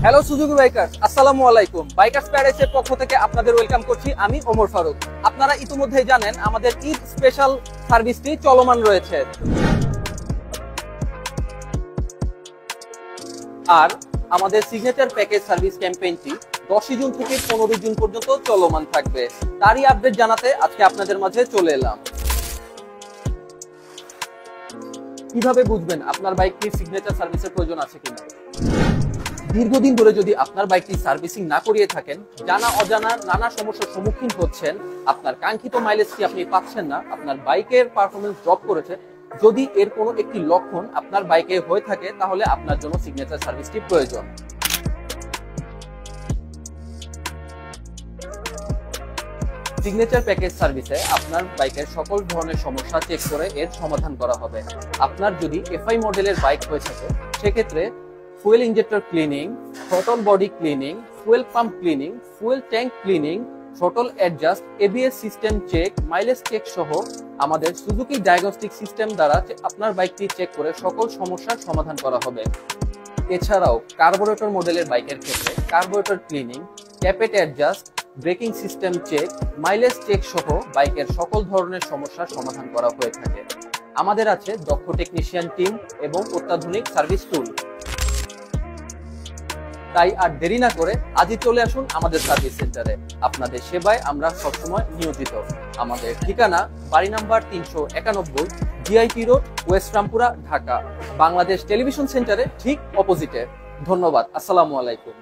Hello Suzuki bikers, আসসালামু আলাইকুম। Bikers প্যারাডাইসের পক্ষ থেকে আপনাদের ওয়েলকাম করছি আমি ওমর ফারুক। আপনারা ইতিমধ্যেই জানেন আমাদের ঈদ স্পেশাল সার্ভিসটি চলমান রয়েছে, আর আমাদের সিগনেচার প্যাকেজ সার্ভিস ক্যাম্পেইনটি 10 জুন থেকে 15 জুন পর্যন্ত চলমান থাকবে। তারই আপডেট জানাতে আজকে আপনাদের মাঝে চলে এলাম। কিভাবে বুঝবেন আপনার বাইকটির সিগনেচার সার্ভিসের প্রয়োজন আছে কিনা? দীর্ঘদিন ধরে যদি আপনার বাইকটি সার্ভিসিং না করিয়ে থাকেন, জানা অজানা নানা সমস্যার সম্মুখীন হচ্ছেন, আপনার কাঙ্ক্ষিত মাইলেজটি আপনি পাচ্ছেন না, আপনার বাইকের পারফরমেন্স ড্রপ করেছে, যদি এর কোনো একটি লক্ষণ আপনার বাইকে হয়ে থাকে তাহলে আপনার জন্য সিগনেচার সার্ভিসটি প্রয়োজন। সিগনেচার প্যাকেজ সার্ভিসে আপনার বাইকের সকল ধরনের সমস্যা চেক করে এর সমাধান করা হবে। আপনার যদি এফআই মডেলের বাইক হয়ে থাকে সেক্ষেত্রে fuel injector cleaning, throttle body cleaning, fuel pump cleaning, fuel tank cleaning, throttle adjust, ABS system check, mileage check সহ আমাদের সুজুকি ডায়াগনস্টিক সিস্টেম দ্বারা আপনার বাইকটি চেক করে সকল সমস্যার সমাধান করা হবে। এছাড়াও কার্বোরেটর মডেলের বাইকের ক্ষেত্রে carburettor cleaning, tappet adjust, braking system check, mileage check সহ বাইকের সকল ধরনের সমস্যার সমাধান করা হয়ে থাকে। আমাদের আছে দক্ষ টেকনিশিয়ান টিম এবং অত্যাধুনিক সার্ভিস টুল। তাই আর দেরি না করে আজই চলে আসুন আমাদের সার্ভিস সেন্টারে। আপনাদের সেবায় আমরা সবসময় নিয়োজিত। আমাদের ঠিকানা বাড়ি number 391, GIT road, West Rampura, Dhaka. Bangladesh television সেন্টারে ঠিক অপোজিটে। ধন্যবাদ। আসসালামু আলাইকুম।